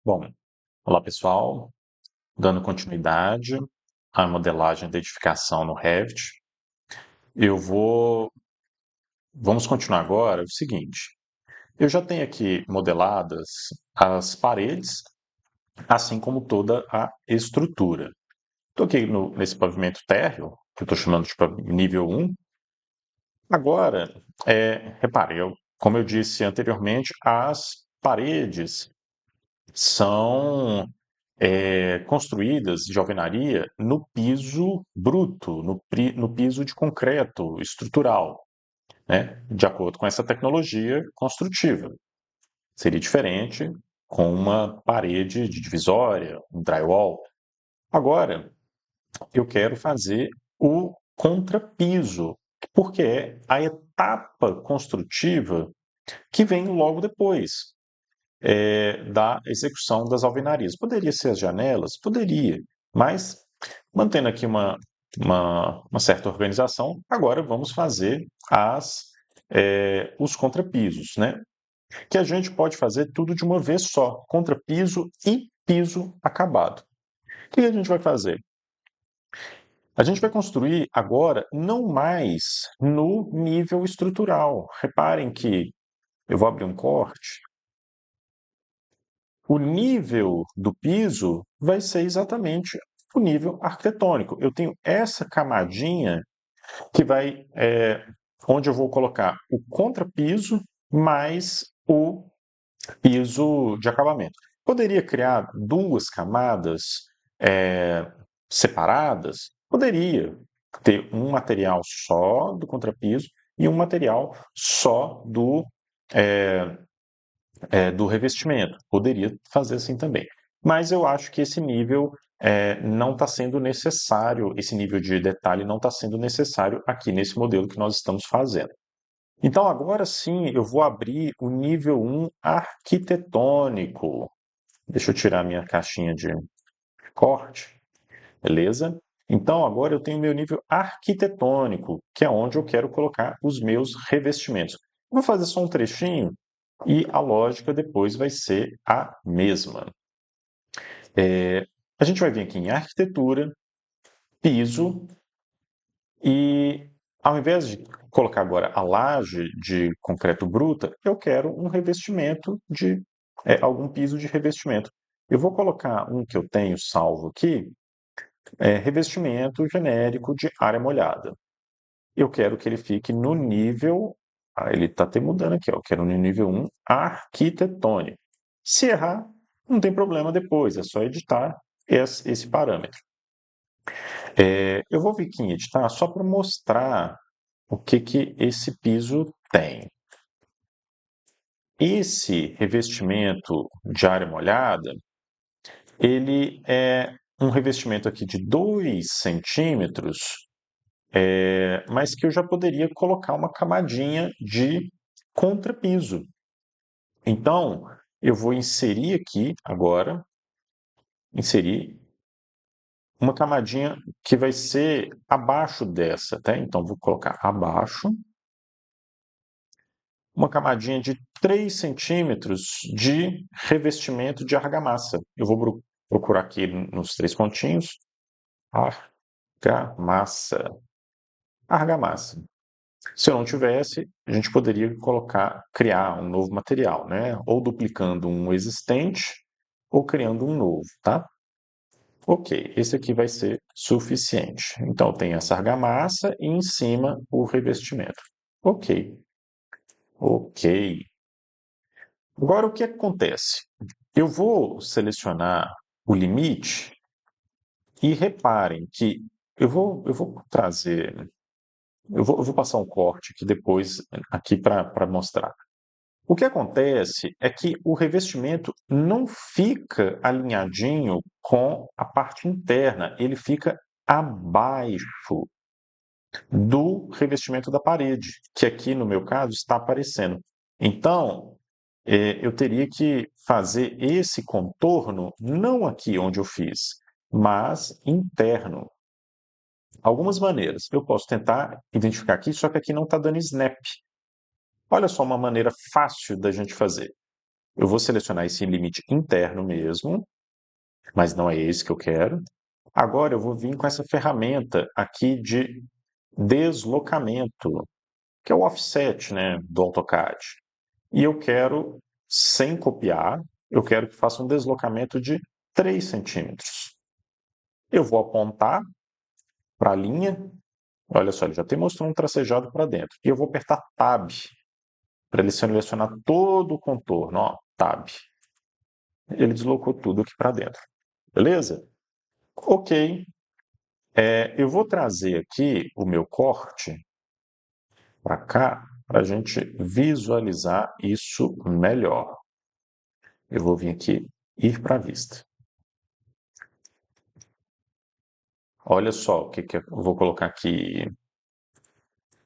Bom, olá pessoal, dando continuidade à modelagem da edificação no Revit, eu vamos continuar agora o seguinte, eu já tenho aqui modeladas as paredes, assim como toda a estrutura. Estou aqui nesse pavimento térreo, que eu estou chamando de nível 1. Agora, repare, como eu disse anteriormente, as paredes são construídas de alvenaria no piso bruto, no piso de concreto estrutural, né? De acordo com essa tecnologia construtiva. Seria diferente com uma parede de divisória, um drywall. Agora, eu quero fazer o contrapiso, porque é a etapa construtiva que vem logo depois da execução das alvenarias. Poderia ser as janelas? Poderia, mas mantendo aqui uma certa organização, agora vamos fazer os contrapisos, né? Que a gente pode fazer tudo de uma vez só, contrapiso e piso acabado. O que a gente vai fazer? A gente vai construir agora não mais no nível estrutural. Reparem que eu vou abrir um corte. O nível do piso vai ser exatamente o nível arquitetônico. Eu tenho essa camadinha que onde eu vou colocar o contrapiso mais o piso de acabamento. Poderia criar duas camadas separadas? Poderia ter um material só do contrapiso e um material só é, do revestimento. Poderia fazer assim também. Mas eu acho que esse nível não está sendo necessário, esse nível de detalhe não está sendo necessário aqui nesse modelo que nós estamos fazendo. Então, agora sim, eu vou abrir o nível 1 arquitetônico. Deixa eu tirar minha caixinha de corte, beleza? Então, agora eu tenho meu nível arquitetônico, que é onde eu quero colocar os meus revestimentos. Vou fazer só um trechinho e a lógica depois vai ser a mesma. A gente vai vir aqui em arquitetura, piso, e ao invés de colocar agora a laje de concreto bruta, eu quero um revestimento de algum piso de revestimento. Eu vou colocar um que eu tenho salvo aqui, revestimento genérico de área molhada. Eu quero que ele fique no nível, ele está até mudando aqui, ó, eu quero no nível 1 arquitetônico. Se errar, não tem problema depois, é só editar esse parâmetro. Eu vou vir aqui em editar só para mostrar o que esse piso tem. Esse revestimento de área molhada, ele é um revestimento aqui de 2 centímetros, mas que eu já poderia colocar uma camadinha de contrapiso. Então, eu vou inserir aqui agora, inserir uma camadinha que vai ser abaixo dessa, tá? Então, vou colocar abaixo uma camadinha de 3 centímetros de revestimento de argamassa. Eu vou procurar aqui nos 3 pontinhos. Argamassa. Argamassa. Se eu não tivesse, a gente poderia criar um novo material, né? Ou duplicando um existente, ou criando um novo, tá? Ok, esse aqui vai ser suficiente. Então, tem essa argamassa e em cima o revestimento. Ok, ok. Agora, o que acontece? Eu vou selecionar o limite e reparem que eu vou trazer, eu vou passar um corte aqui depois aqui para mostrar. O que acontece é que o revestimento não fica alinhadinho com a parte interna, ele fica abaixo do revestimento da parede, que aqui no meu caso está aparecendo. Então, eu teria que fazer esse contorno não aqui onde eu fiz, mas interno. Algumas maneiras. Eu posso tentar identificar aqui, só que aqui não está dando snap. Olha só uma maneira fácil da gente fazer. eu vou selecionar esse limite interno mesmo, mas não é esse que eu quero. Agora eu vou vir com essa ferramenta aqui de deslocamento, que é o offset, né, do AutoCAD. E eu quero, sem copiar, eu quero que faça um deslocamento de 3 centímetros. Eu vou apontar para a linha, olha só, ele já tem mostrado um tracejado para dentro. E eu vou apertar Tab, para ele selecionar todo o contorno, ó, Tab. Ele deslocou tudo aqui para dentro. Beleza? Ok. Eu vou trazer aqui o meu corte para cá, para a gente visualizar isso melhor. Eu vou vir aqui, ir para a vista. Olha só o que eu vou colocar aqui: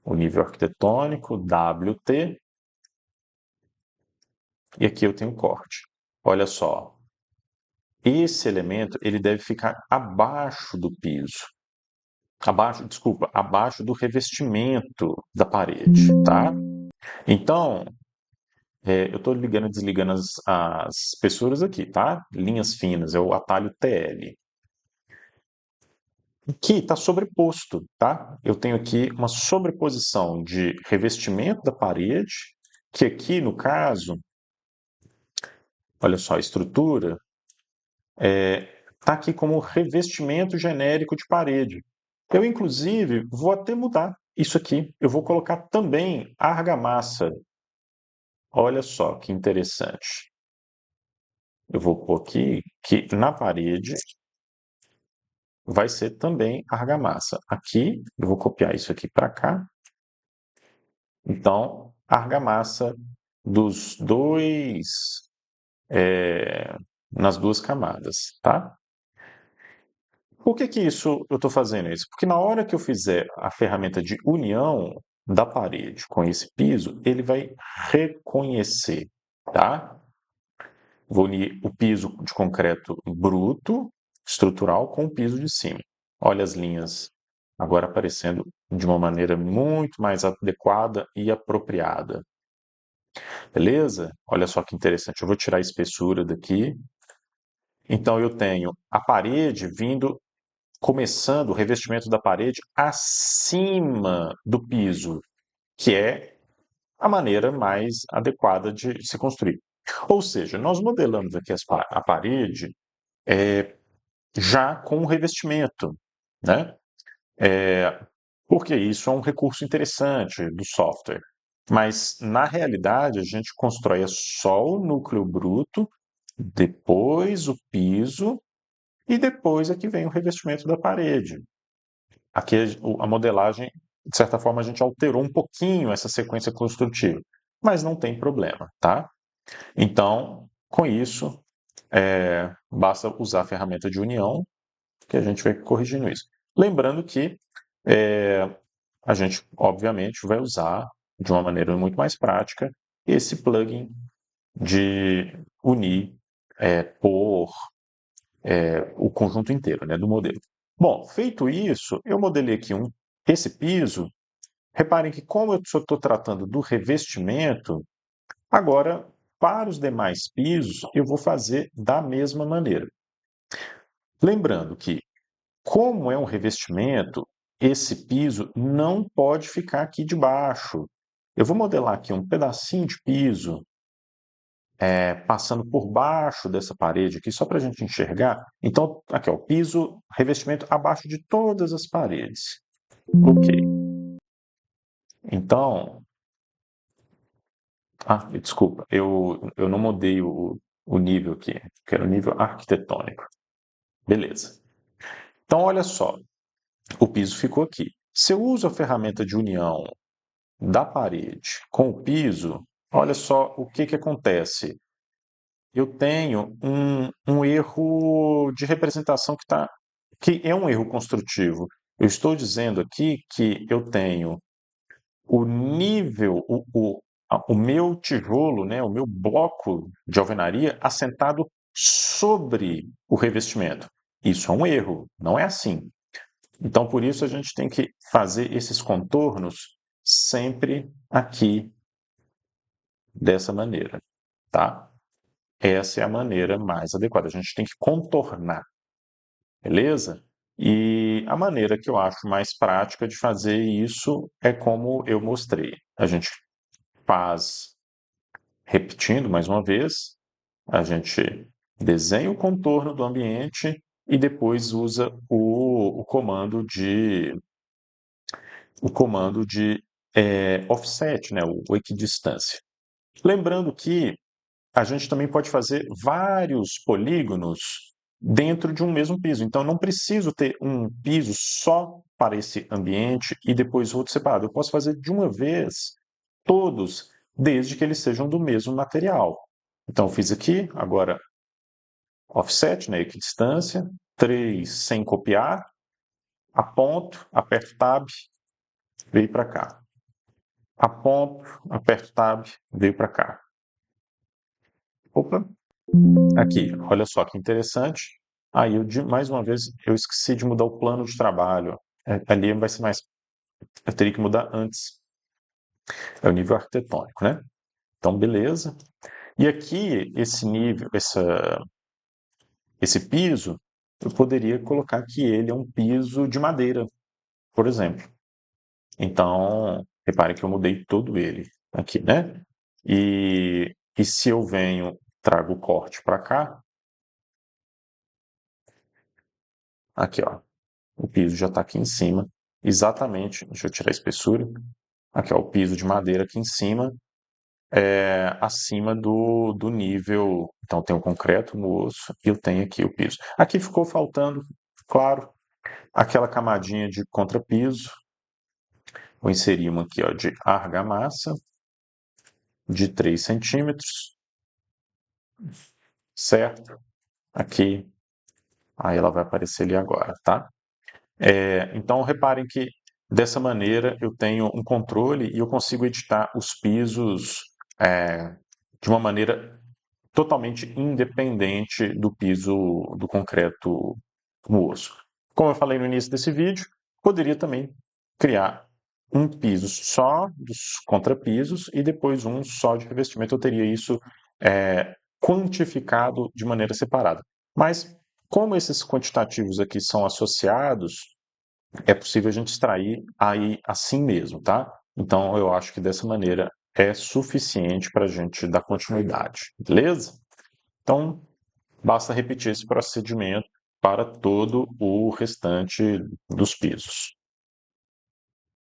o nível arquitetônico, WT, e aqui eu tenho corte. Olha só, esse elemento ele deve ficar abaixo do piso. Abaixo do revestimento da parede, tá? Então, eu estou ligando e desligando as espessuras aqui, tá? Linhas finas, é o atalho TL. Aqui está sobreposto, tá? Eu tenho aqui uma sobreposição de revestimento da parede, que aqui, no caso, olha só, a estrutura está aqui como revestimento genérico de parede. Eu, inclusive, vou até mudar isso aqui. Eu vou colocar também argamassa. Olha só que interessante. Eu vou pôr aqui que na parede vai ser também argamassa. Aqui, eu vou copiar isso aqui para cá. Então, argamassa dos dois, nas duas camadas, tá? Por que isso eu estou fazendo isso? Porque na hora que eu fizer a ferramenta de união da parede com esse piso, ele vai reconhecer, tá? Vou unir o piso de concreto bruto, estrutural, com o piso de cima. Olha as linhas agora aparecendo de uma maneira muito mais adequada e apropriada. Beleza? Olha só que interessante. Eu vou tirar a espessura daqui. Então eu tenho a parede vindo, começando o revestimento da parede acima do piso, que é a maneira mais adequada de se construir. Ou seja, nós modelamos aqui a parede já com o revestimento, né? Porque isso é um recurso interessante do software. Mas, na realidade, a gente constrói só o núcleo bruto, depois o piso e depois é que vem o revestimento da parede. Aqui a modelagem, de certa forma, a gente alterou um pouquinho essa sequência construtiva, mas não tem problema, tá? Então, com isso, basta usar a ferramenta de união que a gente vai corrigindo isso. Lembrando que a gente, obviamente, vai usar de uma maneira muito mais prática esse plugin de unir por o conjunto inteiro, né, do modelo. Bom, feito isso, eu modelei aqui esse piso. Reparem que, como eu só estou tratando do revestimento, agora, para os demais pisos, eu vou fazer da mesma maneira. Lembrando que, como é um revestimento, esse piso não pode ficar aqui debaixo. Eu vou modelar aqui um pedacinho de piso, passando por baixo dessa parede aqui, só para a gente enxergar. Então, aqui, ó, o piso, revestimento abaixo de todas as paredes. Ok. Então, desculpa, eu não mudei o nível aqui, que era o nível arquitetônico. Beleza. Então, olha só, o piso ficou aqui. Se eu uso a ferramenta de união da parede com o piso, olha só o que acontece. Eu tenho um erro de representação que é um erro construtivo. Eu estou dizendo aqui que eu tenho o nível, o meu tijolo, né, o meu bloco de alvenaria assentado sobre o revestimento. Isso é um erro, não é assim. Então, por isso, a gente tem que fazer esses contornos sempre aqui dessa maneira, tá? essa é a maneira mais adequada. A gente tem que contornar, beleza? E a maneira que eu acho mais prática de fazer isso é como eu mostrei. A gente faz, repetindo mais uma vez, a gente desenha o contorno do ambiente e depois usa o comando de offset, né, o equidistância. Lembrando que a gente também pode fazer vários polígonos dentro de um mesmo piso. Então, não preciso ter um piso só para esse ambiente e depois outro separado. Eu posso fazer de uma vez todos, desde que eles sejam do mesmo material. Então, eu fiz aqui, agora offset, né, equidistância, 3 sem copiar, aponto, aperto Tab, veio para cá. Aponto, aperto Tab, veio para cá. Opa, aqui, olha só que interessante. Aí, mais uma vez, eu esqueci de mudar o plano de trabalho. Ali vai ser mais. Eu teria que mudar antes. É o nível arquitetônico, né? Então, beleza. E aqui, esse nível, esse piso, eu poderia colocar que ele é um piso de madeira, por exemplo. Então, repare que eu mudei todo ele aqui, né? E se eu venho, trago o corte para cá, aqui, ó. O piso já está aqui em cima, exatamente. Deixa eu tirar a espessura. Aqui, ó, o piso de madeira aqui em cima, acima do nível. Então, tem o concreto no osso e eu tenho aqui o piso. Aqui ficou faltando, claro, aquela camadinha de contrapiso. Vou inserir uma aqui, ó, de argamassa de 3 centímetros, certo? Aqui, aí ela vai aparecer ali agora, tá? Então, reparem que dessa maneira eu tenho um controle e eu consigo editar os pisos de uma maneira totalmente independente do piso do concreto no osso. Como eu falei no início desse vídeo, poderia também criar um piso só dos contrapisos e depois um só de revestimento. Eu teria isso quantificado de maneira separada. Mas, como esses quantitativos aqui são associados, é possível a gente extrair aí assim mesmo, tá? Então, eu acho que dessa maneira é suficiente para a gente dar continuidade, beleza? Então, basta repetir esse procedimento para todo o restante dos pisos.